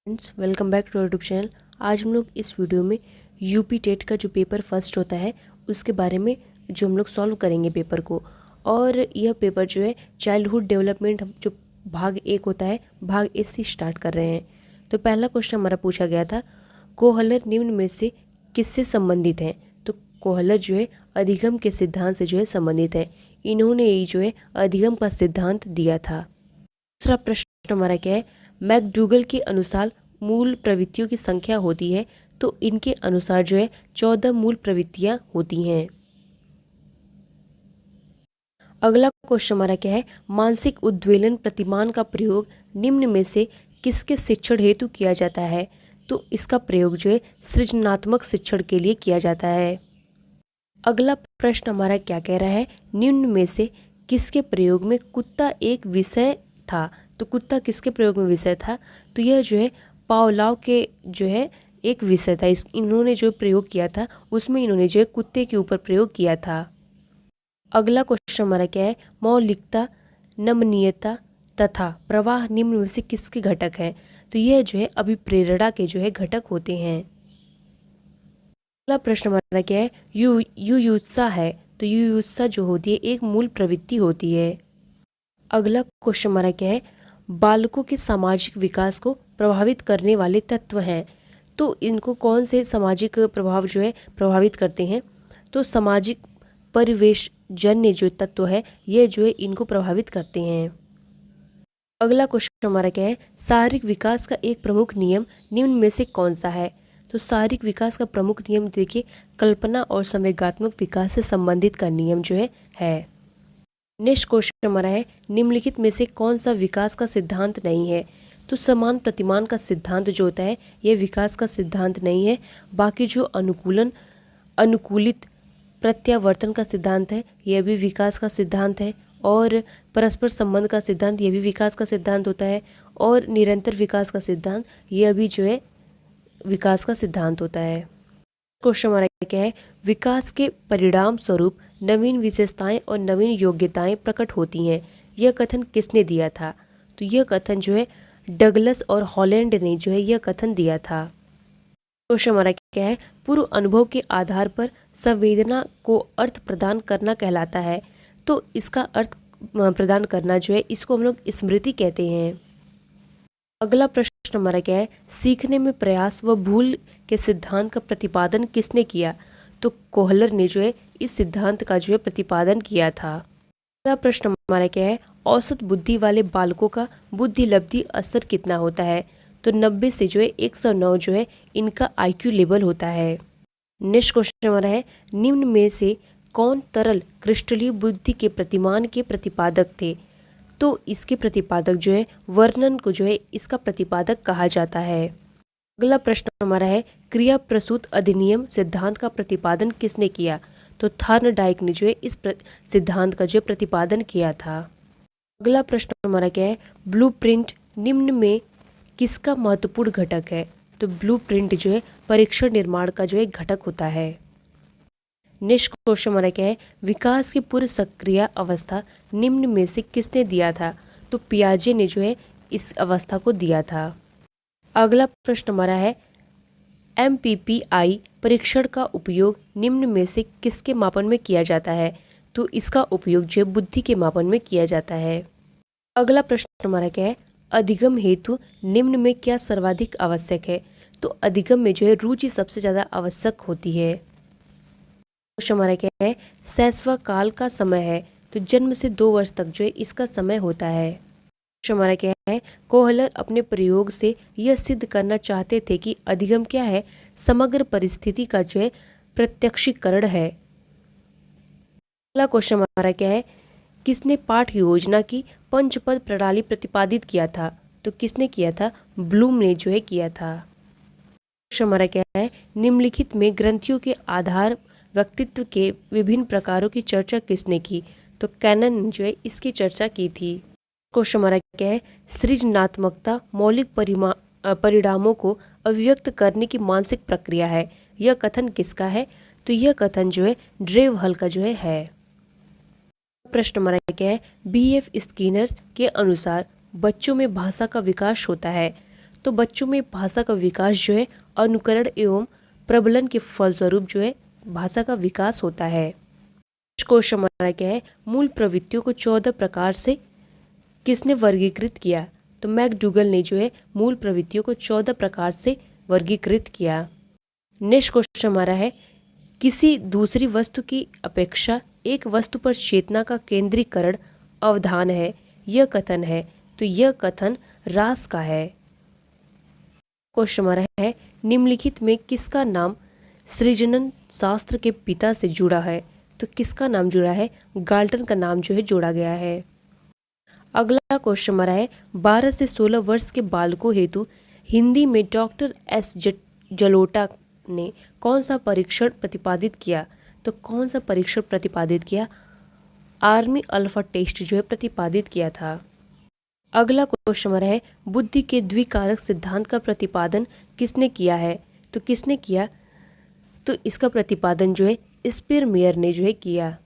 Friends, welcome back to YouTube channel. आज हम लोग इस वीडियो में यूपी टेट का जो पेपर फर्स्ट होता है उसके बारे में जो हम लोग सॉल्व करेंगे पेपर को। और यह पेपर जो है चाइल्डहुड डेवलपमेंट जो भाग 1 होता है, भाग इस से स्टार्ट कर रहे हैं। तो पहला क्वेश्चन हमारा पूछा गया था, कोहलर निम्न में से किससे संबंधित हैं। तो कोहलर जो है अधिगम के सिद्धांत से जो है संबंधित है। इन्होंने ही जो है अधिगम का सिद्धांत दिया था। दूसरा प्रश्न हमारा क्या है, मैकडूगल के अनुसार मूल प्रवृत्तियों की संख्या होती है, तो इनके अनुसार जो है 14 मूल प्रवृत्तियां होती हैं। अगला क्वेश्चन हमारा क्या है, मानसिक उद्वेलन प्रतिमान का प्रयोग निम्न में से किसके शिक्षण हेतु किया जाता है। तो इसका प्रयोग जो है सृजनात्मक शिक्षण के लिए किया जाता है। अगला प्रश्न हमारा क्या कह रहा है, निम्न में से किसके प्रयोग में कुत्ता एक विषय था। तो कुत्ता किसके प्रयोग में विषय था, तो यह जो है पावलोव के जो है एक विषय था। इन्होंने जो प्रयोग किया था उसमें इन्होंने जो है कुत्ते के ऊपर प्रयोग किया था। अगला क्वेश्चन हमारा क्या है, मौलिकता, नमनीयता तथा प्रवाह निम्न में से किसके घटक हैं। तो यह जो है अभिप्रेरणा के जो है घटक होते हैं। अगला प्रश्न हमारा क्या है, युयुत्सा है। तो युयुत्सा जो होती है एक मूल प्रवृत्ति होती है। अगला क्वेश्चन हमारा क्या है, बालकों के सामाजिक विकास को प्रभावित करने वाले तत्व हैं। तो इनको कौन से सामाजिक प्रभाव जो है प्रभावित करते हैं। तो सामाजिक परिवेश जन्य जो तत्व है ये जो है इनको प्रभावित करते हैं। अगला क्वेश्चन हमारा क्या है, शारीरिक विकास का एक प्रमुख नियम निम्न में से कौन सा है। तो शारीरिक विकास का प्रमुख नियम देखिए कल्पना और संवेगात्मक विकास से संबंधित का नियम जो है। नेक्स्ट क्वेश्चन हमारा है, निम्नलिखित में से कौन सा विकास का सिद्धांत नहीं है। तो समान प्रतिमान का सिद्धांत जो होता है यह विकास का सिद्धांत नहीं है। बाकी जो अनुकूलित प्रत्यावर्तन का सिद्धांत है यह भी विकास का सिद्धांत है। और परस्पर संबंध का सिद्धांत यह भी विकास का सिद्धांत होता है। और निरंतर विकास का सिद्धांत यह भी जो है विकास का सिद्धांत होता है। क्वेश्चन हमारा क्या है, विकास के परिणाम स्वरूप नवीन विशेषताएं और नवीन योग्यताएं प्रकट होती हैं। यह कथन किसने दिया था। तो यह कथन जो है डगलस और हॉलैंड ने जो है यह कथन दिया था। क्वेश्चन हमारा क्या है, पूर्व अनुभव के आधार पर संवेदना को अर्थ प्रदान करना कहलाता है। तो इसका अर्थ प्रदान करना जो है इसको हम लोग स्मृति कहते हैं। अगला प्रश्न हमारा क्या है, सीखने में प्रयास व भूल के सिद्धांत का प्रतिपादन किसने किया। तो कोहलर ने जो है इस सिद्धांत का जो है प्रतिपादन किया था। अगला प्रश्न हमारा क्या है, औसत बुद्धि वाले बालकों का बुद्धि लब्धि स्तर कितना होता है। तो 90 से जो है 109 जो है इनका IQ लेवल होता है। नेक्स्ट क्वेश्चन हमारा है, निम्न में से कौन तरल क्रिस्टलीय बुद्धि के प्रतिमान के प्रतिपादक थे। तो इसके प्रतिपादक जो है वर्णन को जो है इसका प्रतिपादक कहा जाता है। अगला प्रश्न हमारा है, क्रिया प्रसूत अधिनियम सिद्धांत का प्रतिपादन किसने किया। तो थार्नडाइक ने जो है इस सिद्धांत का जो प्रतिपादन किया था। अगला प्रश्न हमारा क्या है, ब्लूप्रिंट निम्न में किसका महत्वपूर्ण घटक है। तो ब्लूप्रिंट जो है परीक्षण निर्माण का जो है घटक होता है। नेक्स्ट क्वेश्चन हमारा क्या है, विकास की पूर्व सक्रिय अवस्था निम्न में से किसने दिया था। तो पियाजे ने जो है इस अवस्था को दिया था। अगला प्रश्न हमारा है, MPPI परीक्षण का उपयोग निम्न में से किसके मापन में किया जाता है। तो इसका उपयोग जो है बुद्धि के मापन में किया जाता है। अगला प्रश्न हमारा क्या है, अधिगम हेतु निम्न में क्या सर्वाधिक आवश्यक है। तो अधिगम में जो है रुचि सबसे ज़्यादा आवश्यक होती है। क्वेश्चन हमारा क्या है, शैशव काल का समय है। तो जन्म से 2 वर्ष तक जो है इसका समय होता है। क्वेश्चन हमारा क्या है, कोहलर अपने प्रयोग से यह सिद्ध करना चाहते थे कि अधिगम क्या है, समग्र परिस्थिति का जो है प्रत्यक्षीकरण है। अगला क्वेश्चन हमारा क्या है, किसने पाठ योजना की पंचपद प्रणाली प्रतिपादित किया था। तो किसने किया था, ब्लूम ने जो है किया था। क्वेश्चन हमारा क्या है, निम्नलिखित में ग्रंथियों के आधार व्यक्तित्व के विभिन्न प्रकारों की चर्चा किसने की। तो कैनन ने जो है इसकी चर्चा की थी। क्वेश्चन हमारा क्या है, सृजनात्मकता मौलिक परिणामों को अभिव्यक्त करने की मानसिक प्रक्रिया है। यह कथन किसका है। तो यह कथन जो है ड्रेवहल का जो है। प्रश्न हमारा क्या है, BF स्किनर के अनुसार बच्चों में भाषा का विकास होता है। तो बच्चों में भाषा का विकास जो है अनुकरण एवं प्रबलन के फलस्वरूप जो है भाषा का विकास होता है। क्वेश्चन हमारा क्या है, मूल प्रवृत्तियों को 14 प्रकार से किसने वर्गीकृत किया? तो मैकडूगल ने जो है मूल प्रवृत्तियों को 14 प्रकार से वर्गीकृत किया। नेक्स्ट क्वेश्चन हमारा है, किसी दूसरी वस्तु की अपेक्षा एक वस्तु पर चेतना का केंद्रीकरण अवधान है, यह कथन है। तो यह कथन रास का है। क्वेश्चन हमारा है, निम्नलिखित में किसका नाम सृजनन शास्त्र के पिता से जुड़ा है? तो किसका नाम जुड़ा है? गाल्टन का नाम जो है जोड़ा गया है। अगला क्वेश्चन हमारा है, 12 से 16 वर्ष के बालकों हेतु हिंदी में डॉक्टर एस जलोटा ने कौन सा परीक्षण प्रतिपादित किया? तो कौन सा परीक्षण प्रतिपादित किया? आर्मी अल्फा टेस्ट जो है प्रतिपादित किया था। अगला क्वेश्चन हमारा है, बुद्धि के द्विकारक सिद्धांत का प्रतिपादन किसने किया है? तो किसने किया? तो इसका प्रतिपादन जो है स्पिरमेयर ने जो है किया।